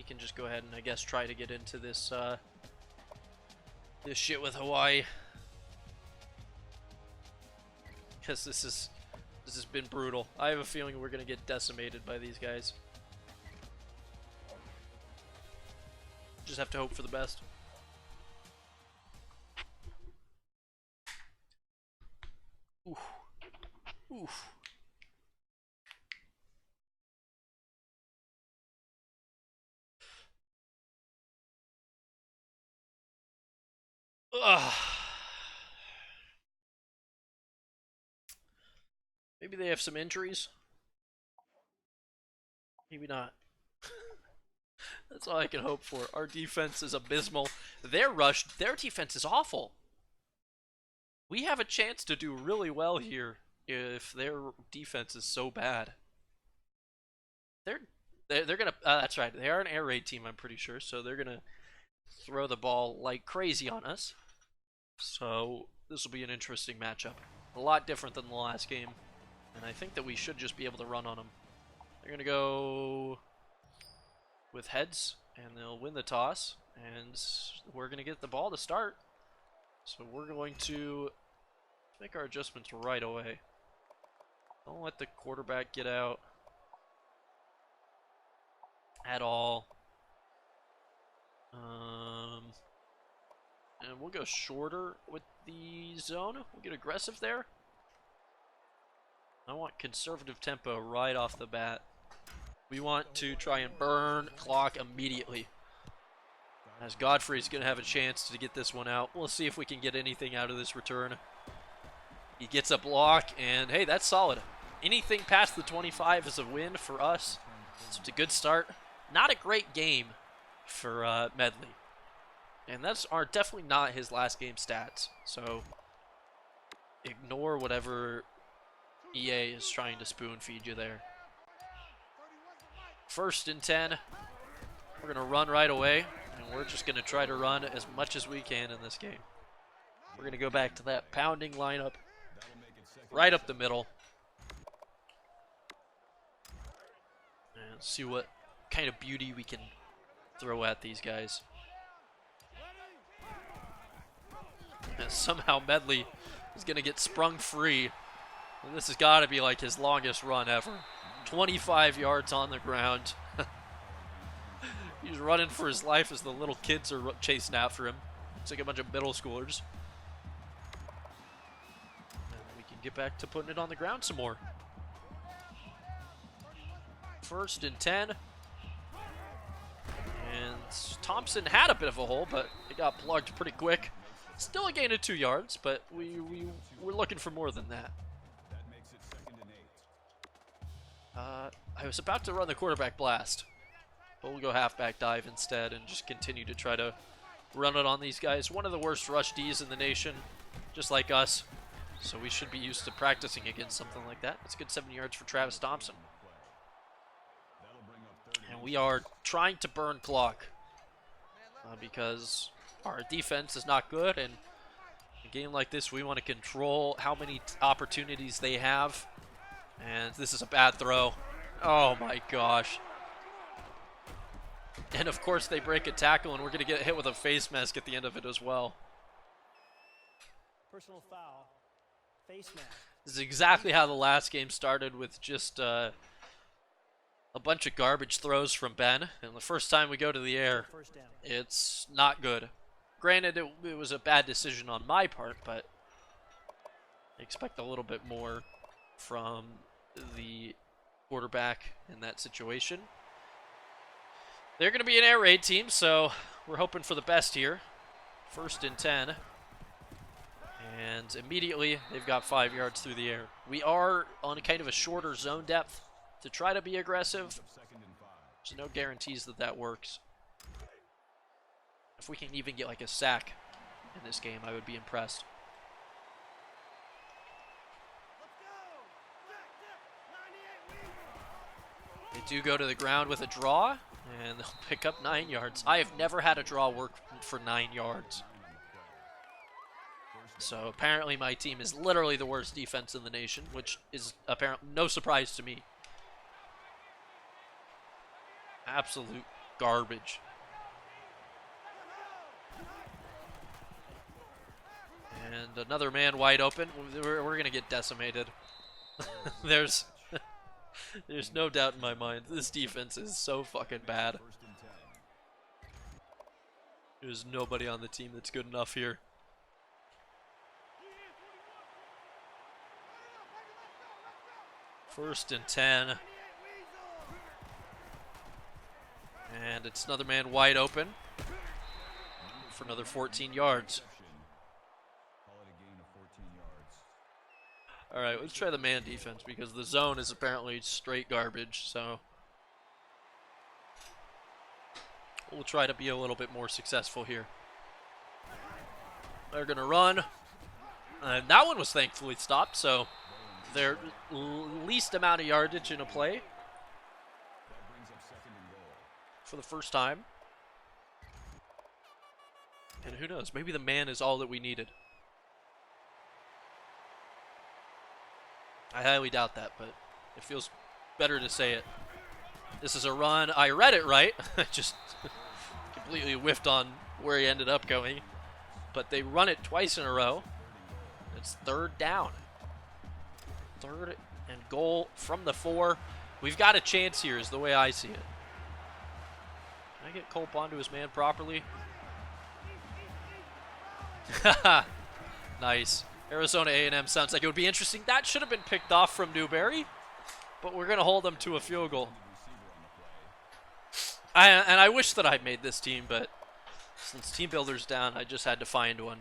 we can just go ahead and I guess try to get into this this shit with Hawaii. Because this has been brutal. I have a feeling we're gonna get decimated by these guys. Just have to hope for the best. Oof. Oof. Ugh. Maybe they have some injuries. Maybe not. That's all I can hope for. Our defense is abysmal. Their defense is awful. We have a chance to do really well here if their defense is so bad. They're gonna. That's right. They are an air raid team, I'm pretty sure. So they're gonna throw the ball like crazy on us. So this will be an interesting matchup. A lot different than the last game, and I think that we should just be able to run on them. They're gonna go with heads, and they'll win the toss, and we're gonna get the ball to start. So we're going to make our adjustments right away. Don't let the quarterback get out at all. And we'll go shorter with the zone. We'll get aggressive there. I want conservative tempo right off the bat. We want to try and burn clock immediately. As Godfrey's going to have a chance to get this one out. We'll see if we can get anything out of this return. He gets a block, and hey, that's solid. Anything past the 25 is a win for us. So it's a good start. Not a great game for Medley. And that's definitely not his last game stats. So ignore whatever EA is trying to spoon feed you there. 1st and 10. We're going to run right away. And we're just going to try to run as much as we can in this game. We're going to go back to that pounding lineup. Right up the middle. And see what kind of beauty we can throw at these guys. And somehow Medley is going to get sprung free. And this has got to be like his longest run ever. 25 yards on the ground. He's running for his life as the little kids are chasing after him. It's like a bunch of middle schoolers. And we can get back to putting it on the ground some more. 1st and 10. And Thompson had a bit of a hole, but it got plugged pretty quick. Still a gain of 2 yards, but we're looking for more than that. I was about to run the quarterback blast, but we'll go halfback dive instead and just continue to try to run it on these guys. One of the worst rush Ds in the nation, just like us. So we should be used to practicing against something like that. It's a good 7 yards for Travis Thompson. And we are trying to burn clock because our defense is not good, and in a game like this we want to control how many opportunities they have. And this is a bad throw. Oh my gosh. And of course they break a tackle, and we're going to get hit with a face mask at the end of it as well. Personal foul. Face mask. This is exactly how the last game started, with just a bunch of garbage throws from Ben. And the first time we go to the air, it's not good. Granted, it was a bad decision on my part, but I expect a little bit more from the quarterback in that situation. They're going to be an air raid team, so we're hoping for the best here. 1st and 10. And immediately, they've got 5 yards through the air. We are on a kind of a shorter zone depth to try to be aggressive. There's no guarantees that that works. If we can even get like a sack in this game, I would be impressed. They do go to the ground with a draw, and they'll pick up 9 yards. I have never had a draw work for 9 yards. So apparently my team is literally the worst defense in the nation, which is apparently no surprise to me. Absolute garbage. And another man wide open. We're going to get decimated. There's no doubt in my mind. This defense is so fucking bad. There's nobody on the team that's good enough here. First and 10. And it's another man wide open for another 14 yards. All right, let's try the man defense because the zone is apparently straight garbage, so we'll try to be a little bit more successful here. They're going to run, and that one was thankfully stopped, so their least amount of yardage in a play for the first time. And who knows, maybe the man is all that we needed. I highly doubt that, but it feels better to say it. This is a run. I read it right. I just completely whiffed on where he ended up going. But they run it twice in a row. It's third down. Third and goal from the 4. We've got a chance here is the way I see it. Can I get Culp onto his man properly? Nice. Arizona A&M sounds like it would be interesting. That should have been picked off from Newberry, but we're going to hold them to a field goal. And I wish that I made this team, but since Team Builder's down, I just had to find one.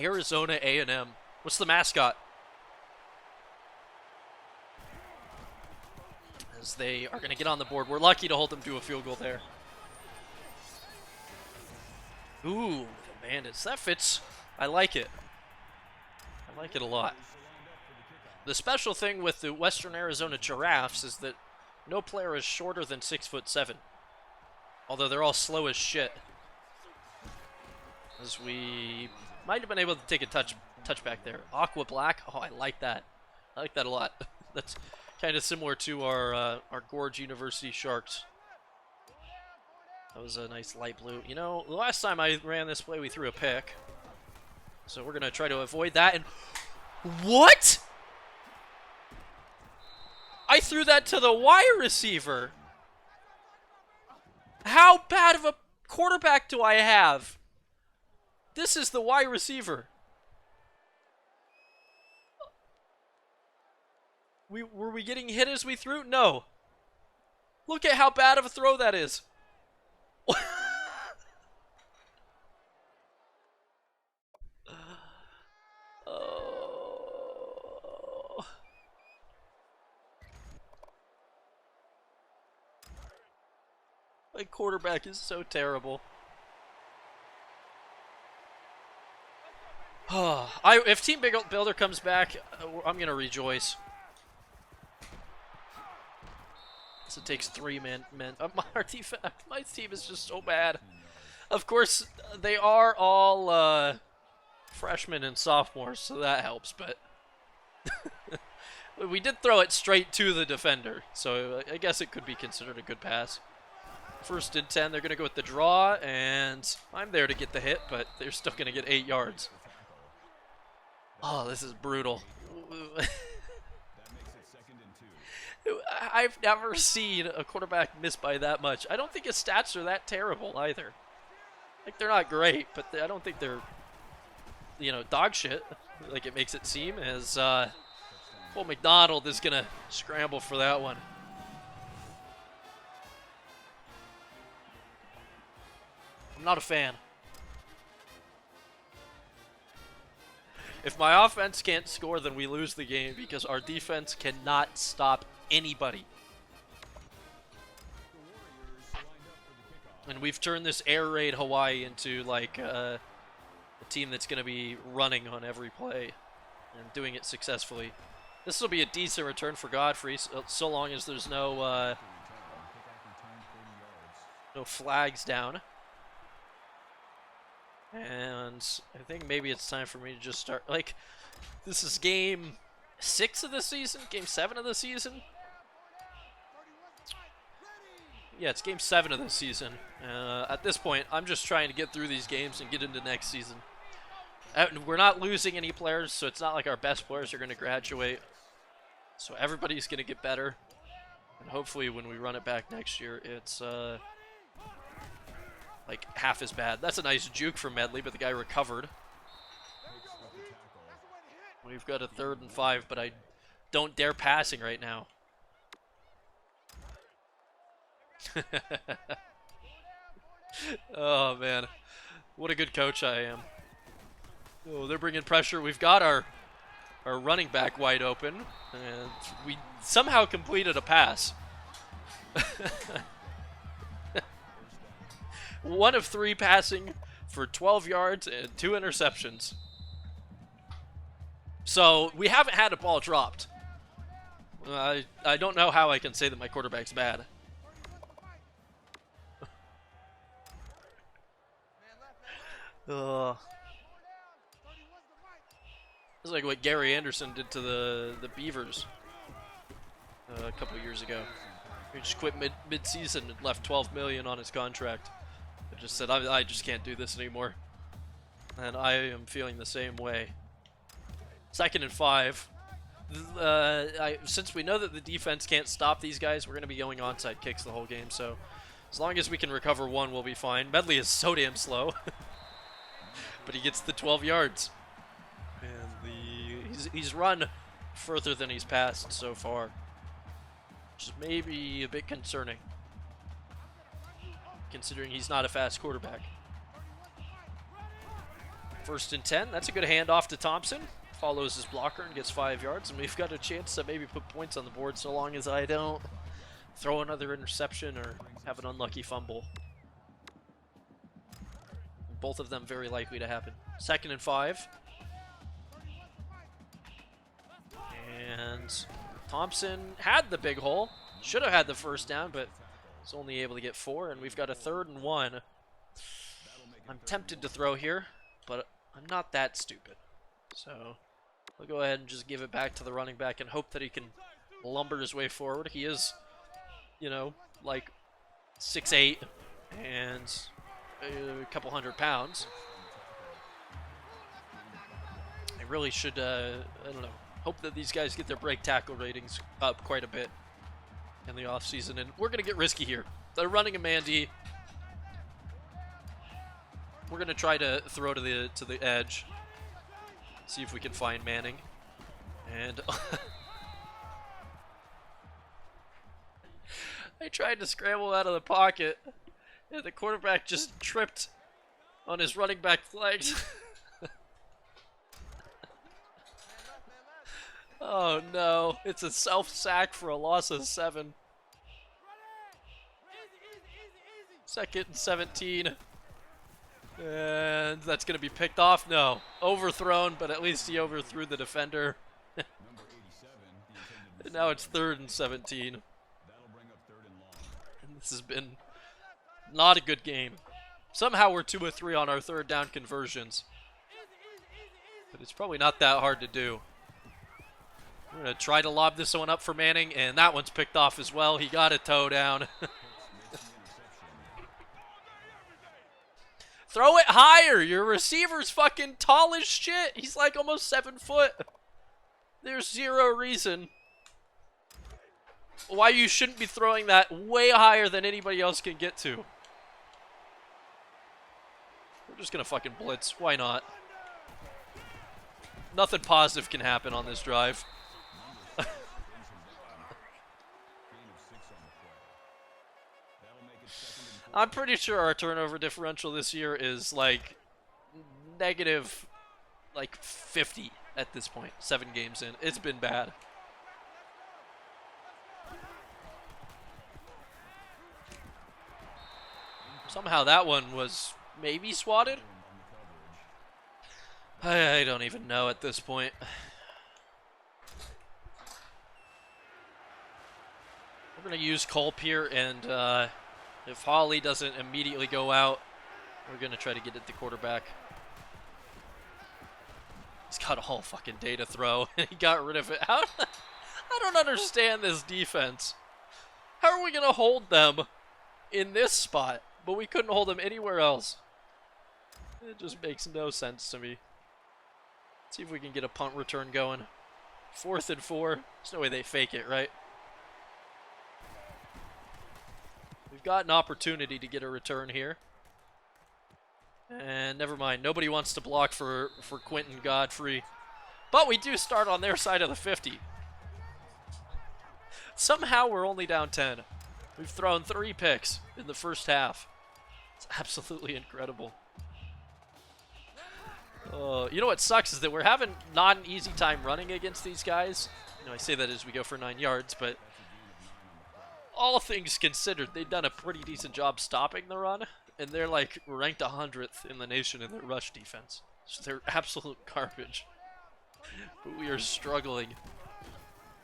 Arizona A&M. What's the mascot? As they are going to get on the board. We're lucky to hold them to a field goal there. Ooh, the Bandits. That fits. I like it. I like it a lot. The special thing with the Western Arizona Giraffes is that no player is shorter than 6'7". Although they're all slow as shit. As we might have been able to take a touchback there. Aqua Black. Oh, I like that. I like that a lot. That's kind of similar to our Gorge University Sharks. That was a nice light blue. You know, the last time I ran this play, we threw a pick. So we're going to try to avoid that. And what? I threw that to the wide receiver. How bad of a quarterback do I have? This is the wide receiver. Were we getting hit as we threw? No. Look at how bad of a throw that is. Oh. My quarterback is so terrible. If Team Builder comes back, I'm gonna rejoice. So it takes 3 men. My team is just so bad. Of course, they are all freshmen and sophomores, so that helps. But we did throw it straight to the defender, so I guess it could be considered a good pass. First and 10, they're going to go with the draw, and I'm there to get the hit, but they're still going to get 8 yards. Oh, this is brutal. I've never seen a quarterback miss by that much. I don't think his stats are that terrible either. Like, they're not great, but I don't think they're, you know, dog shit, like it makes it seem, as Cole McDonald is going to scramble for that one. I'm not a fan. If my offense can't score, then we lose the game because our defense cannot stop anybody. And we've turned this air raid Hawaii into like a team that's going to be running on every play and doing it successfully. This will be a decent return for Godfrey, so long as there's no flags down. And I think maybe it's time for me to just start, like, this is game 6 of the season, game 7 of the season. Yeah, it's game 7 of this season. At this point, I'm just trying to get through these games and get into next season. We're not losing any players, so it's not like our best players are going to graduate. So everybody's going to get better. And hopefully when we run it back next year, it's like half as bad. That's a nice juke from Medley, but the guy recovered. We've got a 3rd and 5, but I don't dare passing right now. Oh man, what a good coach I am. Oh, they're bringing pressure. We've got our running back wide open, and we somehow completed a pass. 1 of 3 passing for 12 yards and 2 interceptions. So we haven't had a ball dropped. I don't know how I can say that my quarterback's bad. It's like what Gary Anderson did to the Beavers a couple years ago. He just quit mid-season and left $12 million on his contract. I just said, I just can't do this anymore. And I am feeling the same way. 2nd and 5. Since we know that the defense can't stop these guys, we're going to be going onside kicks the whole game. So as long as we can recover 1, we'll be fine. Medley is so damn slow. But he gets the 12 yards. And he's run further than he's passed so far. Which is maybe a bit concerning, considering he's not a fast quarterback. 1st and 10. That's a good handoff to Thompson. Follows his blocker and gets 5 yards. And we've got a chance to maybe put points on the board so long as I don't throw another interception or have an unlucky fumble. Both of them very likely to happen. 2nd and 5. And Thompson had the big hole. Should have had the 1st down, but was only able to get 4. And we've got a 3rd and 1. I'm tempted to throw here, but I'm not that stupid. So we'll go ahead and just give it back to the running back and hope that he can lumber his way forward. He is, you know, like 6'8" and a couple 100 pounds. I really should, I don't know, hope that these guys get their break tackle ratings up quite a bit in the offseason. And we're going to get risky here. They're running a man-D. We're going to try to throw to the edge. See if we can find Manning. And I tried to scramble out of the pocket. And the quarterback just tripped on his running back legs. Oh no, it's a self-sack for a loss of 7. 2nd and 17. And that's going to be picked off. No, overthrown, but at least he overthrew the defender. And now it's 3rd and 17. And this has been not a good game. Somehow we're 2 of 3 on our 3rd down conversions. But it's probably not that hard to do. We're going to try to lob this one up for Manning, and that one's picked off as well. He got a toe down. Throw it higher. Your receiver's fucking tall as shit. He's like almost 7 foot. There's zero reason why you shouldn't be throwing that way higher than anybody else can get to. We're just going to fucking blitz. Why not? Nothing positive can happen on this drive. I'm pretty sure our turnover differential this year is like negative like 50 at this point, 7 games in. It's been bad. Somehow that one was maybe swatted. I don't even know at this point. We're going to use Culp here, and if Hawley doesn't immediately go out, we're going to try to get at the quarterback. He's got all fucking day to throw, and he got rid of it. I don't understand this defense. How are we going to hold them in this spot, but we couldn't hold him anywhere else. It just makes no sense to me. Let's see if we can get a punt return going. 4th and 4. There's no way they fake it, right? We've got an opportunity to get a return here. And never mind. Nobody wants to block for Quentin Godfrey. But we do start on their side of the 50. Somehow we're only down 10. We've thrown 3 picks in the first half. It's absolutely incredible. You know what sucks is that we're having not an easy time running against these guys. You know, I say that as we go for 9 yards, but all things considered, they've done a pretty decent job stopping the run, and they're like ranked 100th in the nation in their rush defense. So they're absolute garbage. But we are struggling.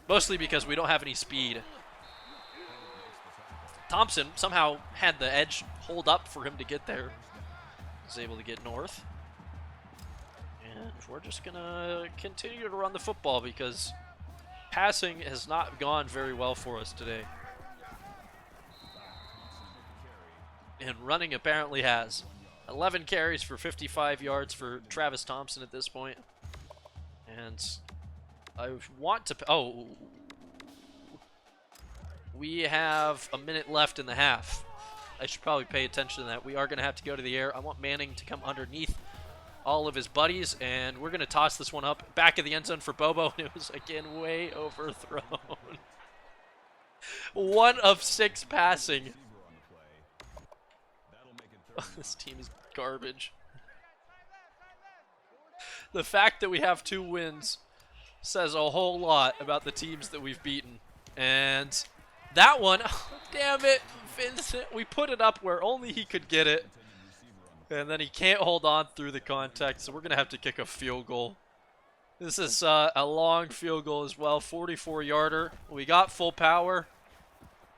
Mostly because we don't have any speed. Thompson somehow had the edge hold up for him to get there. Was able to get north. And we're just going to continue to run the football because passing has not gone very well for us today. And running apparently has. 11 carries for 55 yards for Travis Thompson at this point. And I want to... Oh. We have a minute left in the half. I should probably pay attention to that. We are going to have to go to the air. I want Manning to come underneath all of his buddies, and we're going to toss this one up back of the end zone for Bobo, and it was, again, way overthrown. 1 of 6 passing. This team is garbage. The fact that we have 2 wins says a whole lot about the teams that we've beaten. And that one, oh, damn it, Vincent, we put it up where only he could get it. And then he can't hold on through the contact, so we're going to have to kick a field goal. This is a long field goal as well, 44-yarder. We got full power,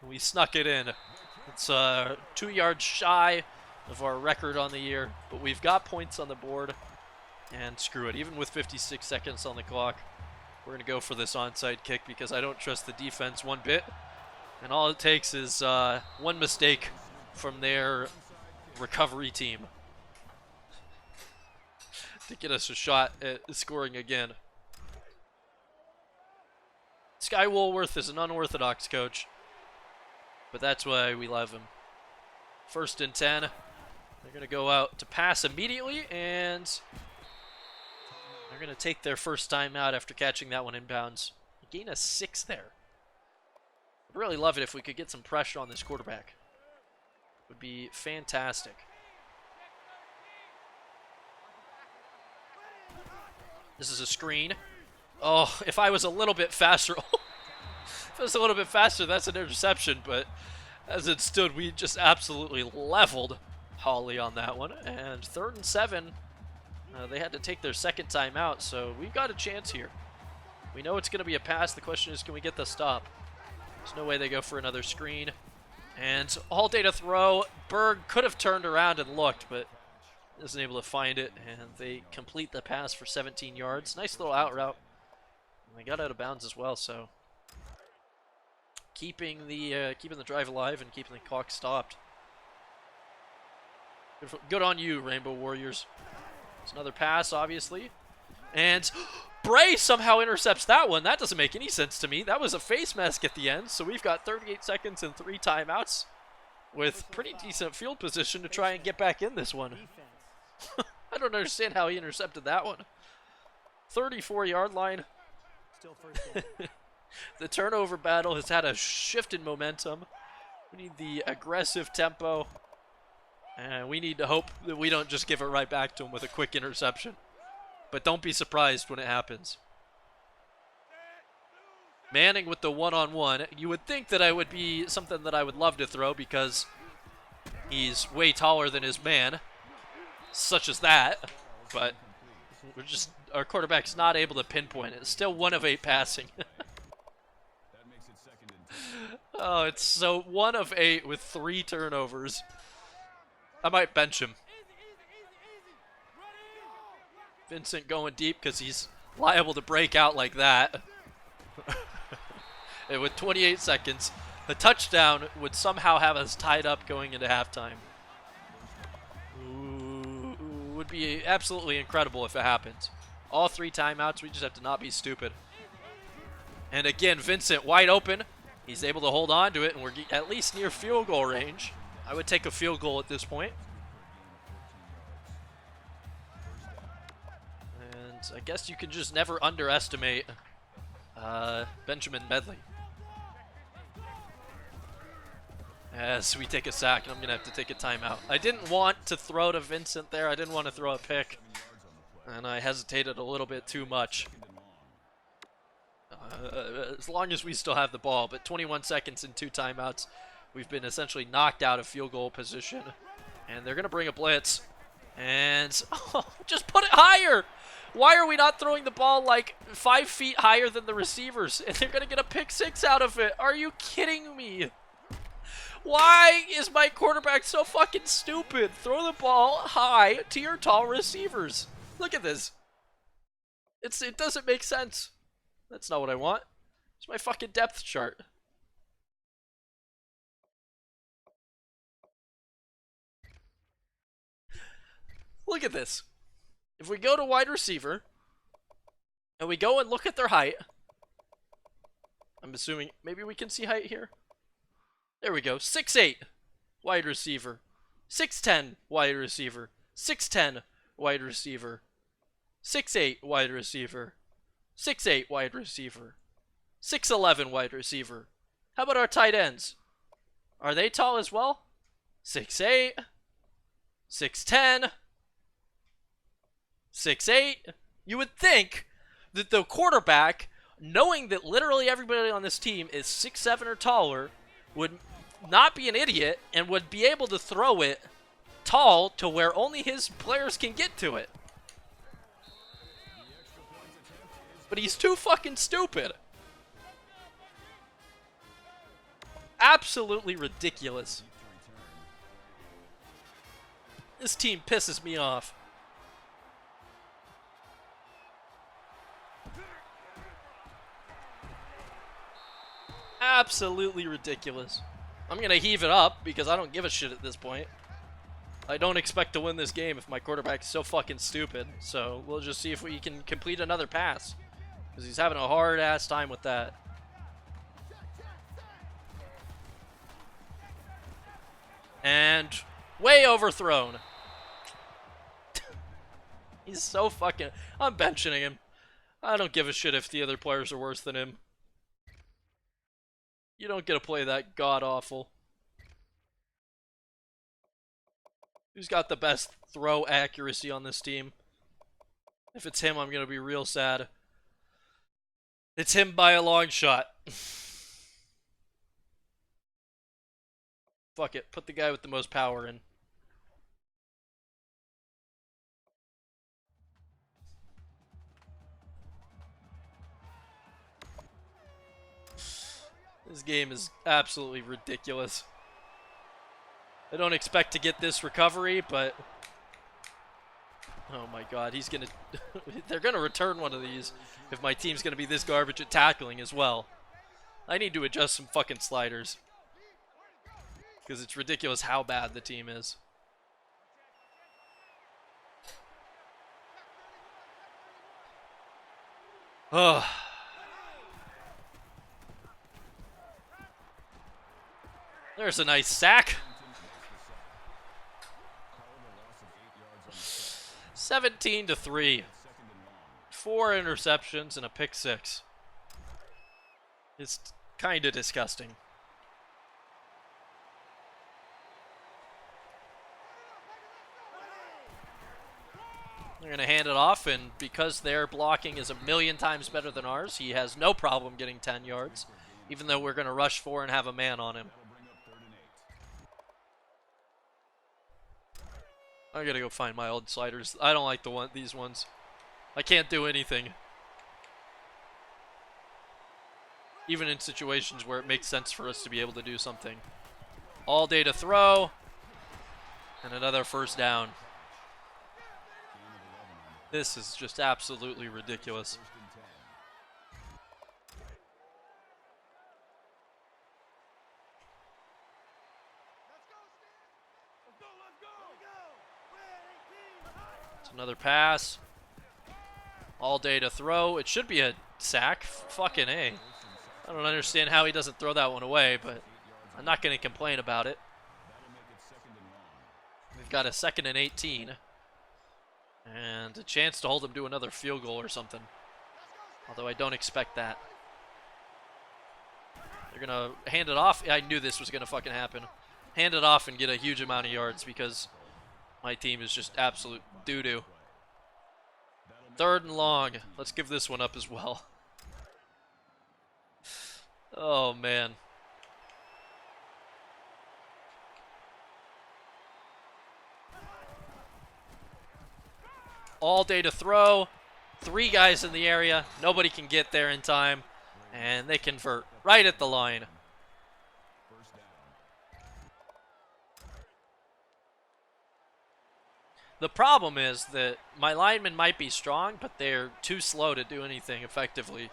and we snuck it in. It's 2 yards shy of our record on the year, but we've got points on the board. And screw it, even with 56 seconds on the clock, we're going to go for this onside kick because I don't trust the defense one bit. And all it takes is 1 mistake from their recovery team to get us a shot at scoring again. Sky Woolworth is an unorthodox coach, but that's why we love him. 1st and 10. They're going to go out to pass immediately, and they're going to take their first time out after catching that one inbounds. Gain a 6 there. I'd really love it if we could get some pressure on this quarterback. It would be fantastic. This is a screen. Oh, if I was a little bit faster. If I was a little bit faster, that's an interception. But as it stood, we just absolutely leveled Holly on that one. And 3rd and 7. They had to take their second time out, so we've got a chance here. We know it's going to be a pass. The question is, can we get the stop? There's no way they go for another screen. And all day to throw. Berg could have turned around and looked, but isn't able to find it. And they complete the pass for 17 yards. Nice little out route. And they got out of bounds as well, so keeping the drive alive and keeping the clock stopped. Good on you, Rainbow Warriors. It's another pass, obviously. And Bray somehow intercepts that one. That doesn't make any sense to me. That was a face mask at the end, so we've got 38 seconds and 3 timeouts with pretty decent field position to try and get back in this one. I don't understand how he intercepted that one. 34-yard line. Still first down. The turnover battle has had a shift in momentum. We need the aggressive tempo. And we need to hope that we don't just give it right back to him with a quick interception. But don't be surprised when it happens. Manning with the one-on-one. You would think that I would be something that I would love to throw because he's way taller than his man. Such as that. But our quarterback's not able to pinpoint it. It's still 1 of 8 passing. Oh, it's so 1 of 8 with 3 turnovers. I might bench him. Vincent going deep because he's liable to break out like that. And with 28 seconds, A touchdown would somehow have us tied up going into halftime. Ooh, would be absolutely incredible if it happens. All 3 timeouts, we just have to not be stupid. And again, Vincent wide open. He's able to hold on to it, and we're at least near field goal range. I would take a field goal at this point. And I guess you can just never underestimate Benjamin Medley. As we take a sack, and I'm going to have to take a timeout. I didn't want to throw to Vincent there. I didn't want to throw a pick. And I hesitated a little bit too much. As long as we still have the ball. But 21 seconds and 2 timeouts. We've been essentially knocked out of field goal position. And they're going to bring a blitz. And just put it higher. Why are we not throwing the ball like 5 feet higher than the receivers? And they're going to get a pick 6 out of it. Are you kidding me? Why is my quarterback so fucking stupid? Throw the ball high to your tall receivers. Look at this. It doesn't make sense. That's not what I want. It's my fucking depth chart. Look at this. If we go to wide receiver, and we go and look at their height, I'm assuming maybe we can see height here. There we go. 6'8", wide receiver. 6'10", wide receiver. 6'10", wide receiver. 6'8", wide receiver. 6'8", wide receiver. 6'11", wide receiver. How about our tight ends? Are they tall as well? 6'8", 6'10", 6'8". You would think that the quarterback, knowing that literally everybody on this team is 6'7" or taller, would not be an idiot and would be able to throw it tall to where only his players can get to it. But he's too fucking stupid. Absolutely ridiculous. This team pisses me off. Absolutely ridiculous. I'm going to heave it up because I don't give a shit at this point. I don't expect to win this game if my quarterback's so fucking stupid. So we'll just see if we can complete another pass. Because he's having a hard-ass time with that. And way overthrown. He's so fucking... I'm benching him. I don't give a shit if the other players are worse than him. You don't get to play that god-awful. Who's got the best throw accuracy on this team? If it's him, I'm going to be real sad. It's him by a long shot. Fuck it. Put the guy with the most power in. This game is absolutely ridiculous. I don't expect to get this recovery, but... Oh my god, he's gonna... They're gonna return one of these if my team's gonna be this garbage at tackling as well. I need to adjust some fucking sliders. Because it's ridiculous how bad the team is. Oh. There's a nice sack. 17-3. 4 interceptions and a pick 6. It's kind of disgusting. They're going to hand it off, and because their blocking is a million times better than ours, he has no problem getting 10 yards, even though we're going to rush 4 and have a man on him. I gotta go find my old sliders. I don't like these ones. I can't do anything. Even in situations where it makes sense for us to be able to do something. All day to throw. And another first down. This is just absolutely ridiculous. Another pass. All day to throw. It should be a sack. Fucking A. I don't understand how he doesn't throw that one away, but I'm not going to complain about it. We've got a 2nd and 18. And a chance to hold him to another field goal or something. Although I don't expect that. They're going to hand it off. I knew this was going to fucking happen. Hand it off and get a huge amount of yards because my team is just absolute doo-doo. 3rd and long. Let's give this one up as well. Oh, man. All day to throw. 3 guys in the area. Nobody can get there in time. And they convert right at the line. The problem is that my linemen might be strong, but they're too slow to do anything effectively.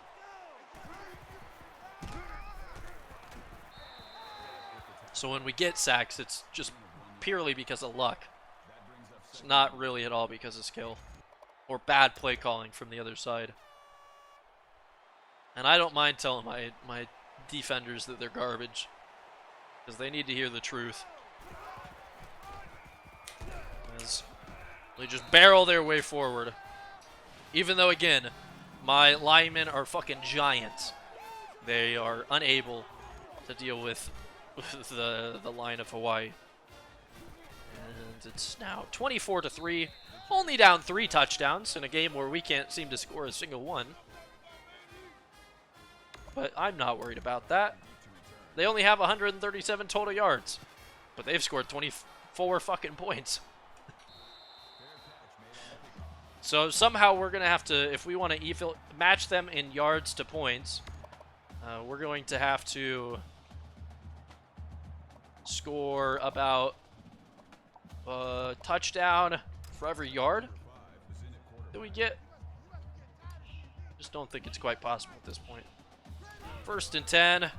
So when we get sacks, it's just purely because of luck. It's not really at all because of skill. Or bad play calling from the other side. And I don't mind telling my defenders that they're garbage. Because they need to hear the truth. As they just barrel their way forward. Even though, again, my linemen are fucking giants. They are unable to deal with the line of Hawaii. And it's now 24-3. Only down 3 touchdowns in a game where we can't seem to score a single one. But I'm not worried about that. They only have 137 total yards. But they've scored 24 fucking points. So somehow we're going to have to, if we want to match them in yards to points, we're going to have to score about a touchdown for every yard that we get. Just don't think it's quite possible at this point. 1st and 10.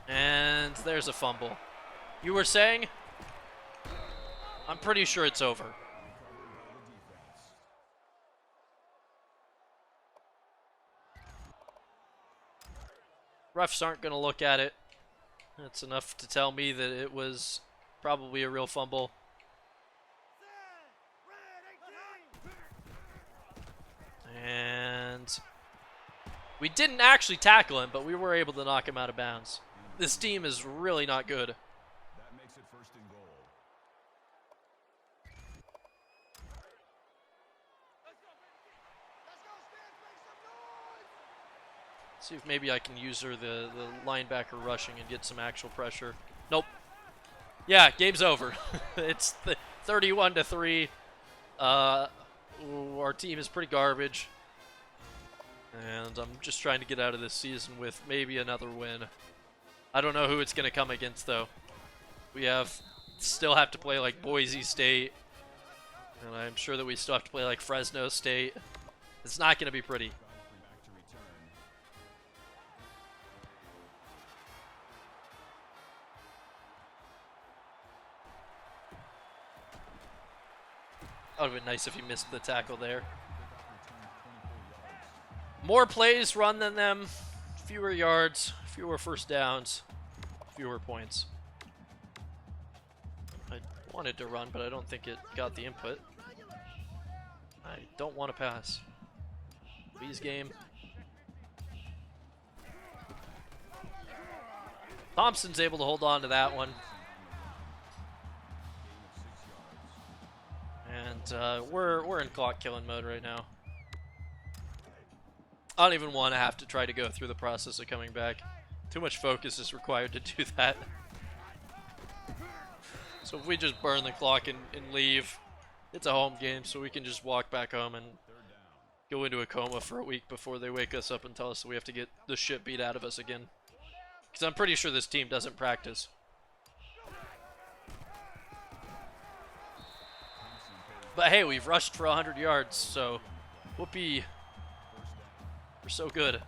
And there's a fumble. You were saying? I'm pretty sure it's over. Refs aren't going to look at it. That's enough to tell me that it was probably a real fumble. And we didn't actually tackle him, but we were able to knock him out of bounds. This team is really not good. That makes it 1st and goal. See if maybe I can use her the linebacker rushing and get some actual pressure. Nope. Yeah, game's over. It's 31-3. Our team is pretty garbage. And I'm just trying to get out of this season with maybe another win. I don't know who it's going to come against, though. We still have to play like Boise State. And I'm sure that we still have to play like Fresno State. It's not going to be pretty. That would have been nice if he missed the tackle there. More plays run than them, fewer yards, fewer first downs, fewer points. I wanted to run, but I don't think it got the input. I don't want to pass. Please, game. Thompson's able to hold on to that one. And we're in clock killing mode right now. I don't even want to have to try to go through the process of coming back. Too much focus is required to do that. So if we just burn the clock and leave, it's a home game, so we can just walk back home and go into a coma for a week before they wake us up and tell us that we have to get the shit beat out of us again. Because I'm pretty sure this team doesn't practice. But hey, we've rushed for 100 yards, so whoopee. We're so good.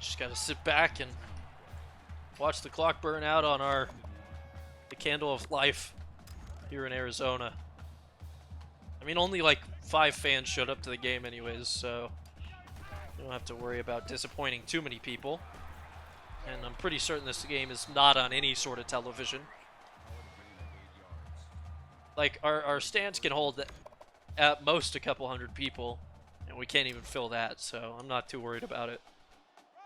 just gotta sit back and watch the clock burn out on the candle of life here in Arizona. I mean, only like 5 fans showed up to the game anyways, so you don't have to worry about disappointing too many people. And I'm pretty certain this game is not on any sort of television. Like, our stands can hold at most a couple hundred people, and we can't even fill that, so I'm not too worried about it.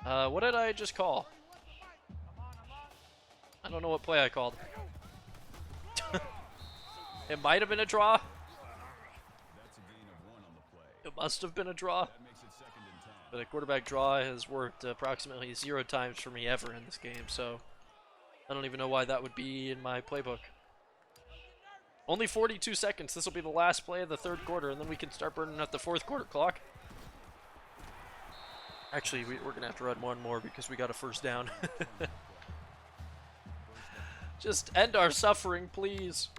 What did I just call? I don't know what play I called. It might have been a draw. That's a gain of 1 on the play. It must have been a draw. That makes it 2nd and 10. But a quarterback draw has worked approximately 0 times for me ever in this game, so I don't even know why that would be in my playbook. Only 42 seconds. This will be the last play of the 3rd quarter, and then we can start burning up the 4th quarter clock. Actually, we're going to have to run one more because we got a first down. Just end our suffering, please.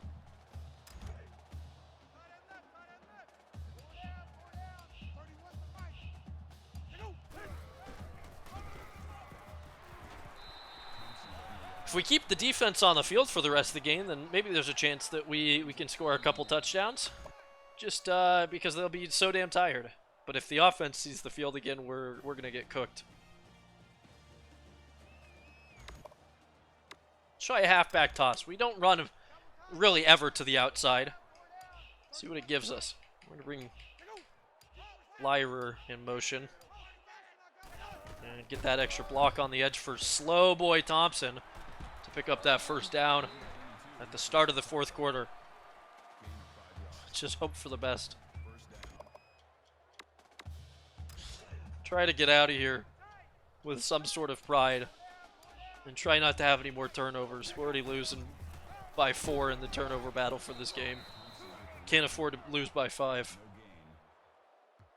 If we keep the defense on the field for the rest of the game, then maybe there's a chance that we can score a couple touchdowns. Just because they'll be so damn tired. But if the offense sees the field again, we're going to get cooked. Try a halfback toss. We don't run really ever to the outside. See what it gives us. We're going to bring Lyra in motion. And get that extra block on the edge for Slow Boy Thompson to pick up that first down at the start of the 4th quarter. Let's just hope for the best. Try to get out of here with some sort of pride and try not to have any more turnovers. We're already losing by 4 in the turnover battle for this game. Can't afford to lose by 5.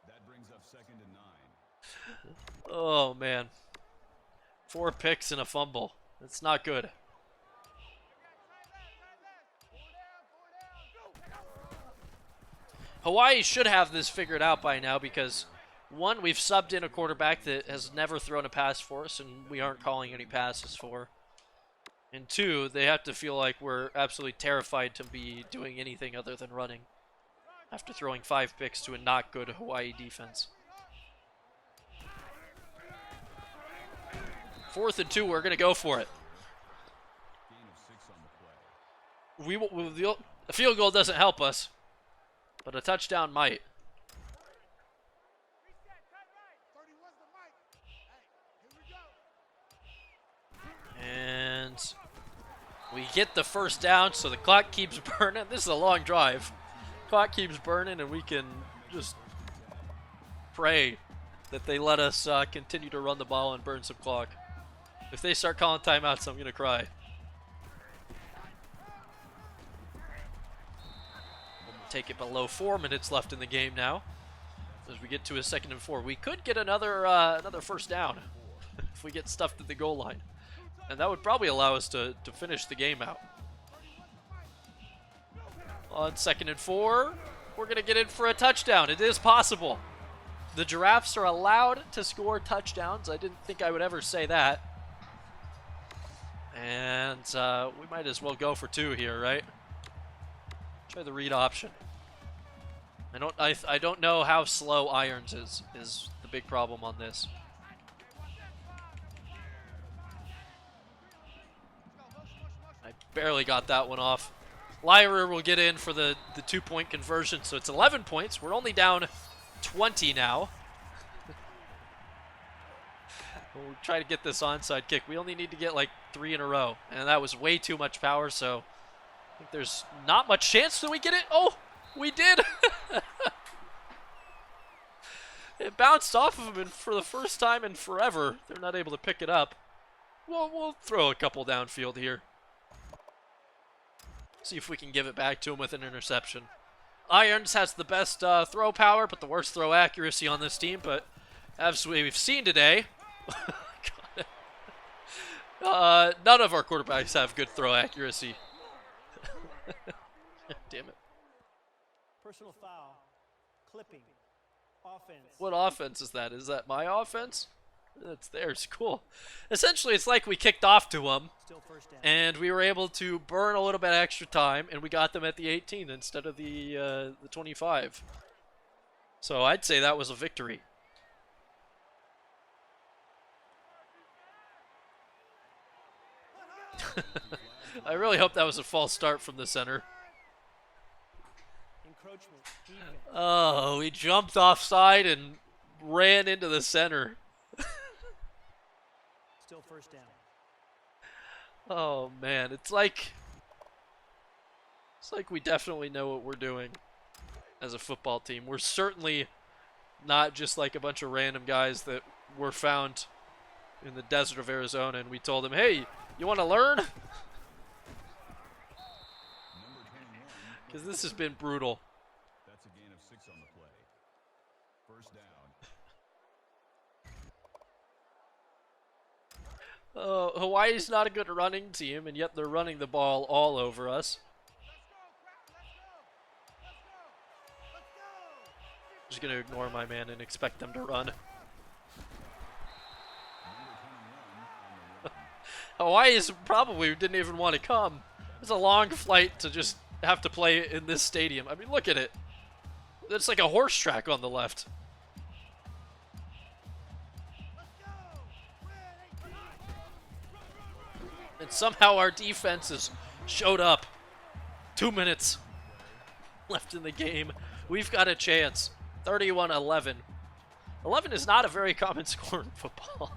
That brings up 2nd and 9. Oh, man. 4 picks and a fumble. That's not good. Hawaii should have this figured out by now because, 1, we've subbed in a quarterback that has never thrown a pass for us and we aren't calling any passes for. And 2, they have to feel like we're absolutely terrified to be doing anything other than running after throwing 5 picks to a not good Hawaii defense. 4th and 2, we're going to go for it. Gain of 6 on the play. A field goal doesn't help us, but a touchdown might. And we get the first down, so the clock keeps burning. This is a long drive. Clock keeps burning, and we can just pray that they let us continue to run the ball and burn some clock. If they start calling timeouts, I'm going to cry. Take it below 4 minutes left in the game now. As we get to a 2nd and 4. We could get another first down if we get stuffed at the goal line. And that would probably allow us to finish the game out. On 2nd and 4, we're going to get in for a touchdown. It is possible. The Giraffes are allowed to score touchdowns. I didn't think I would ever say that. And we might as well go for 2 here, right? Try the read option. I don't know how slow Irons is the big problem on this. I barely got that one off. Lyra will get in for the 2-point conversion, so it's 11 points. We're only down 20 now. We'll try to get this onside kick. We only need to get like 3 in a row, and that was way too much power, so I think there's not much chance that we get it. Oh, we did! It bounced off of him, and for the first time in forever, they're not able to pick it up. We'll throw a couple downfield here. See if we can give it back to him with an interception. Irons has the best throw power, but the worst throw accuracy on this team. But as we've seen today, none of our quarterbacks have good throw accuracy. Damn it. Personal foul. Clipping. Offense. What offense is that? Is that my offense? That's theirs. Cool. Essentially, it's like we kicked off to them, Still first down. and we were able to burn a little bit extra time, and we got them at the 18 instead of the 25. So I'd say that was a victory. I really hope that was a false start from the center. Encroachment. Defense. Oh, we jumped offside and ran into the center. Still first down. Oh man, it's like we definitely know what we're doing as a football team. We're certainly not just like a bunch of random guys that were found in the desert of Arizona and we told them, "Hey, you want to learn?" Number 21. Because this has been brutal. That's a gain of 6 on the play. First down. Hawaii's not a good running team, and yet they're running the ball all over us. Just gonna ignore my man and expect them to run. Number 21 on the run. Hawaii's probably didn't even want to come. It's a long flight to just have to play in this stadium. I mean, look at it. It's like a horse track on the left. And somehow our defense has showed up. 2 minutes left in the game. We've got a chance. 31-11. 11 is not a very common score in football.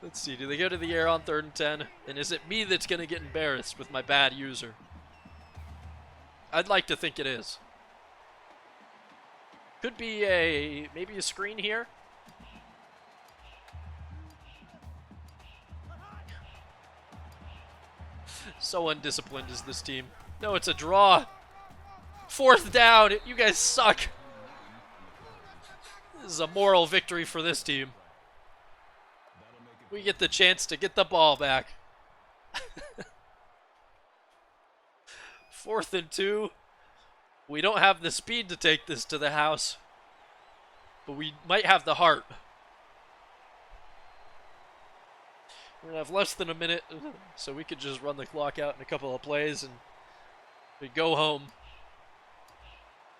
Let's see, do they go to the air on 3rd and 10? And is it me that's going to get embarrassed with my bad user? I'd like to think it is. Could be maybe a screen here. So undisciplined is this team. No, it's a draw. 4th down. You guys suck. This is a moral victory for this team. We get the chance to get the ball back. 4th and 2. We don't have the speed to take this to the house, but we might have the heart. We're gonna have less than a minute, so we could just run the clock out in a couple of plays and we go home.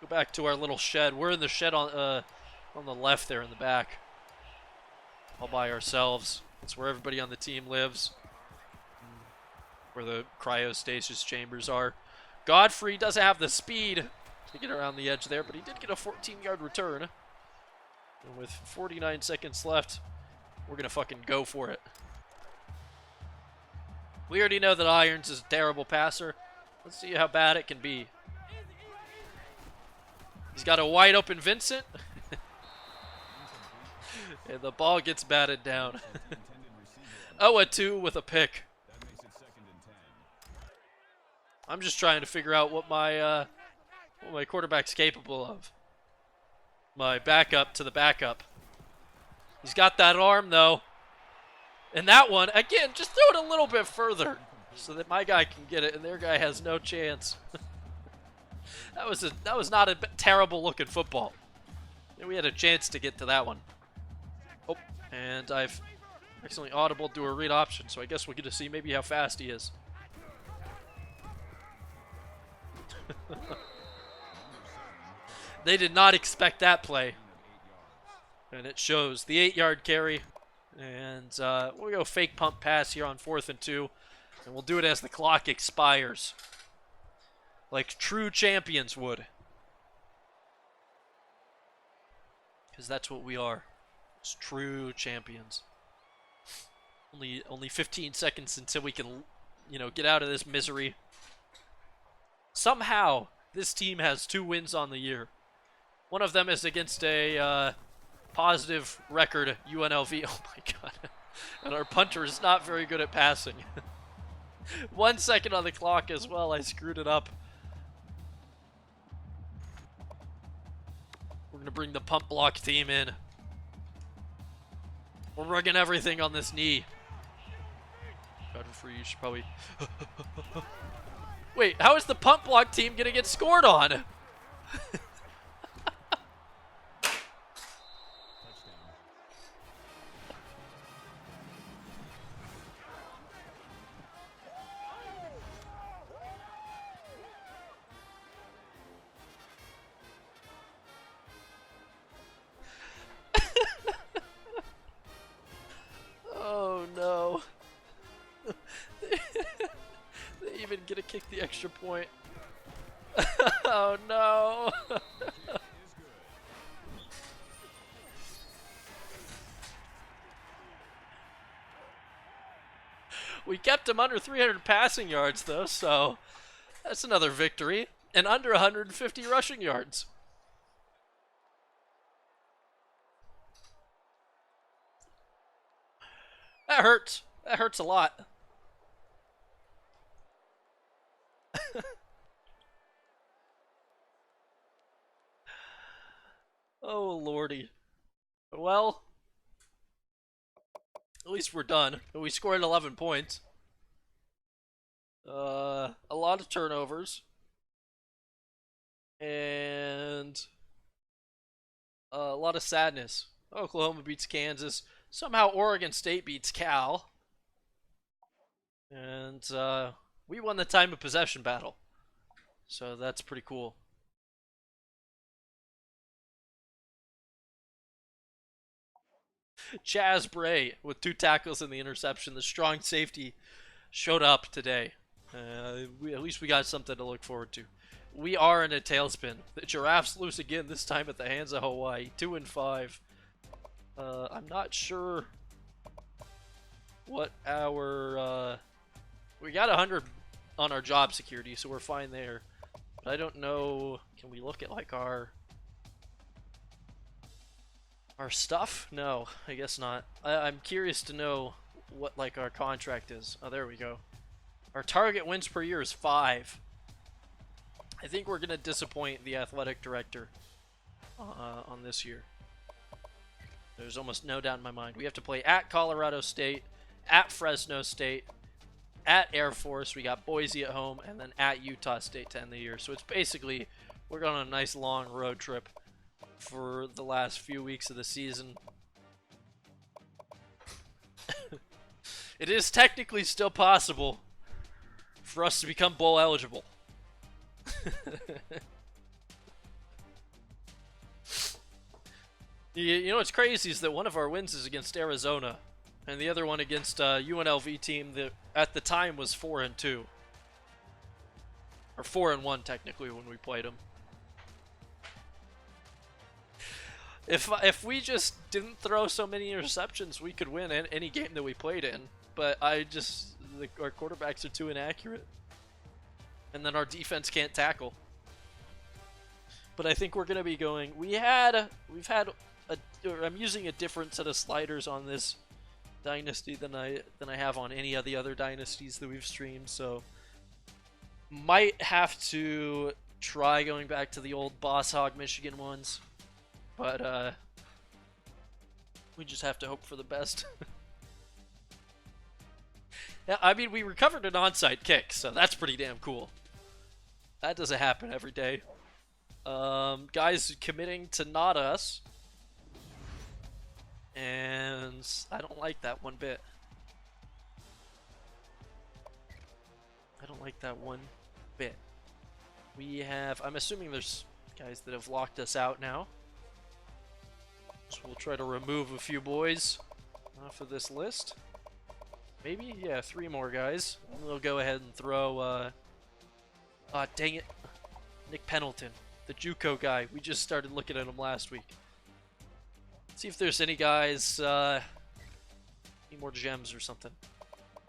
Go back to our little shed. We're in the shed on the left there in the back, all by ourselves. It's where everybody on the team lives, where the cryostasis chambers are. Godfrey doesn't have the speed to get around the edge there, but he did get a 14-yard return. And with 49 seconds left, we're gonna fucking go for it. We already know that Irons is a terrible passer. Let's see how bad it can be. He's got a wide open Vincent. And the ball gets batted down. 0-2 with a pick. That makes it 2nd and 10. I'm just trying to figure out what my quarterback's capable of. My backup to the backup. He's got that arm though. And that one, again, just throw it a little bit further so that my guy can get it and their guy has no chance. That was not a terrible looking football. And we had a chance to get to that one. Oh, and I've accidentally audible to a read option, so I guess we'll get to see maybe how fast he is. They did not expect that play. And it shows. The 8-yard carry. And we'll go fake pump pass here on 4th and 2. And we'll do it as the clock expires. Like true champions would. Because that's what we are. It's true champions. Only 15 seconds until we can, get out of this misery. Somehow, this team has 2 wins on the year. One of them is against a positive record UNLV. Oh my god. And our punter is not very good at passing. 1 second on the clock as well. I screwed it up. We're going to bring the pump block team in. We're rigging everything on this knee. Godfrey, you should probably... Wait, how is the pump block team going to get scored on? even gonna kick the extra point. Oh no! We kept him under 300 passing yards though, so that's another victory. And under 150 rushing yards. That hurts. That hurts a lot. Oh lordy. Well, at least we're done. We scored 11 points. A lot of turnovers. And a lot of sadness. Oklahoma beats Kansas. Somehow Oregon State beats Cal. And we won the time of possession battle. So that's pretty cool. Chaz Bray with 2 tackles and the interception. The strong safety showed up today. At least we got something to look forward to. We are in a tailspin. The Giraffes lose again, this time at the hands of Hawaii. 2-5. I'm not sure what our... we got 100 on our job security, so we're fine there. But I don't know... Can we look at, like, our stuff? No, I guess not. I'm curious to know what, like, our contract is. Oh, there we go. Our target wins per year is 5. I think we're going to disappoint the athletic director on this year. There's almost no doubt in my mind. We have to play at Colorado State, at Fresno State, at Air Force. We got Boise at home, and then at Utah State to end the year. So it's basically, we're going on a nice long road trip for the last few weeks of the season. It is technically still possible for us to become bowl eligible. You know what's crazy is that one of our wins is against Arizona, and the other one against a UNLV team that at the time was 4-2, or 4-1 technically when we played them. If we just didn't throw so many interceptions, we could win any game that we played in. But our quarterbacks are too inaccurate, and then our defense can't tackle. But I think we're gonna be going. I'm using a different set of sliders on this dynasty than I have on any of the other dynasties that we've streamed. So might have to try going back to the old Boss Hog Michigan ones, but we just have to hope for the best. Yeah, I mean, we recovered an onside kick, so that's pretty damn cool. That doesn't happen every day. Guys committing to not us. And I don't like that one bit. I don't like that one bit. We have... I'm assuming there's guys that have locked us out now. So we'll try to remove a few boys off of this list. Maybe? Yeah, 3 more guys. And we'll go ahead and throw, dang it. Nick Pendleton, the JUCO guy. We just started looking at him last week. See if there's any guys, any more gems or something.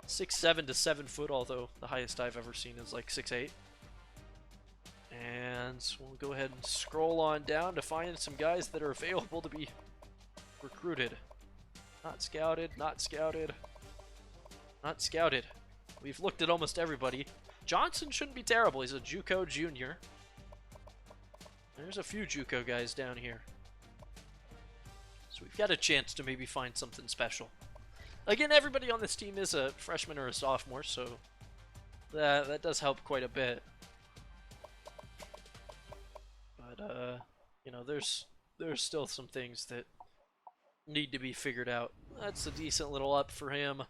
6'7" to 7 foot, although the highest I've ever seen is like 6'8". And we'll go ahead and scroll on down to find some guys that are available to be recruited. Not scouted, not scouted. Not scouted. We've looked at almost everybody. Johnson shouldn't be terrible. He's a JUCO junior. There's a few JUCO guys down here. So we've got a chance to maybe find something special. Again, everybody on this team is a freshman or a sophomore, so that does help quite a bit. But, you know, there's still some things that need to be figured out. That's a decent little up for him.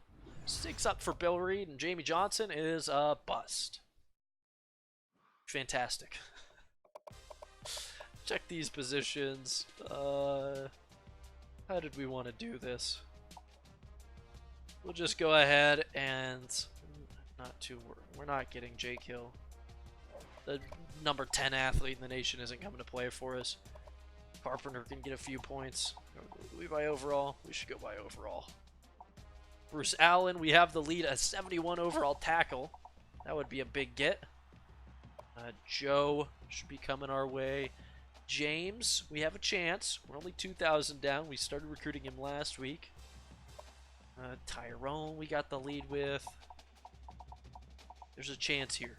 6 up for Bill Reed, and Jamie Johnson is a bust. Fantastic. Check these positions. How did we want to do this? We'll just go ahead and... We're not getting Jake Hill. The number 10 athlete in the nation isn't coming to play for us. Carpenter can get a few points. Do we buy overall? We should go buy overall. Bruce Allen, we have the lead, a 71 overall tackle. That would be a big get. Joe should be coming our way. James, we have a chance. We're only 2,000 down. We started recruiting him last week. Tyrone, we got the lead with. There's a chance here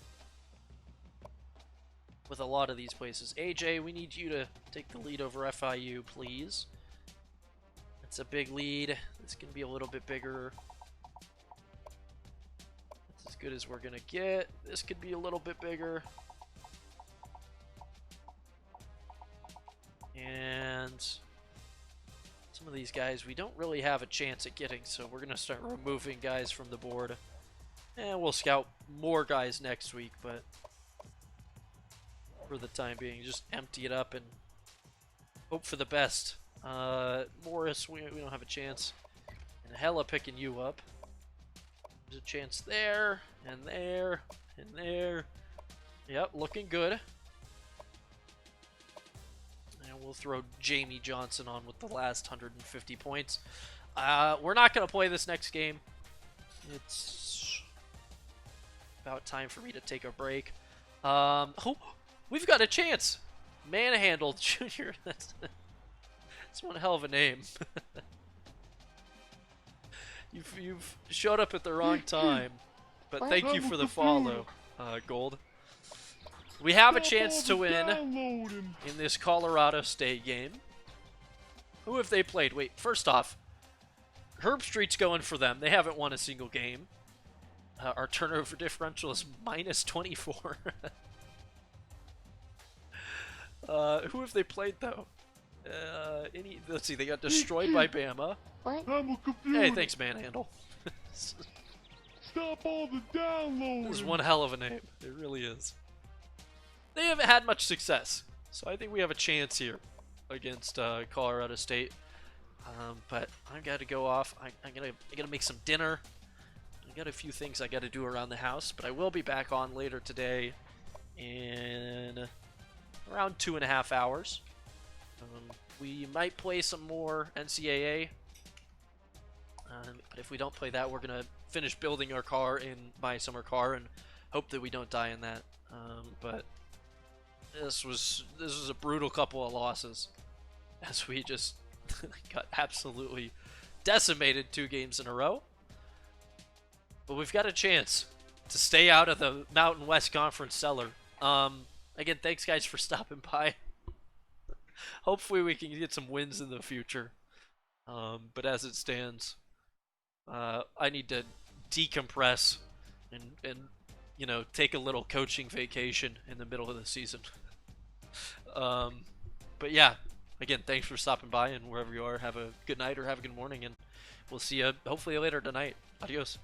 with a lot of these places. AJ, we need you to take the lead over FIU, please. It's a big lead. This can be a little bit bigger. That's as good as we're gonna get. This could be a little bit bigger. And some of these guys we don't really have a chance at getting, so we're gonna start removing guys from the board. And we'll scout more guys next week, but for the time being, just empty it up and hope for the best. Morris, we don't have a chance. And hella picking you up. There's a chance there, and there, and there. Yep, looking good. And we'll throw Jamie Johnson on with the last 150 points. We're not going to play this next game. It's about time for me to take a break. Oh, we've got a chance. Manhandle Jr. That's one hell of a name. You've showed up at the wrong time, but thank you for the follow, Gold. We have a chance to win in this Colorado State game. Who have they played? Wait, first off, Herb Street's going for them. They haven't won a single game. Our turnover differential is minus 24. Who have they played, though? Let's see, they got destroyed by Bama. What? I'm a computer. Hey, thanks, Manhandle. Stop all the downloading. This is one hell of a name. It really is. They haven't had much success, so I think we have a chance here against Colorado State. But I got to go off. I gotta make some dinner. I got a few things I got to do around the house, but I will be back on later today in around 2.5 hours. We might play some more NCAA, but if we don't play that, we're gonna finish building our car in my summer car and hope that we don't die in that. But this was a brutal couple of losses, as we just got absolutely decimated 2 games in a row. But we've got a chance to stay out of the Mountain West Conference cellar. Again, thanks guys for stopping by. Hopefully we can get some wins in the future. But as it stands, I need to decompress and you know, take a little coaching vacation in the middle of the season. But yeah, again, thanks for stopping by, and wherever you are, have a good night or have a good morning, and we'll see you hopefully later tonight. Adios.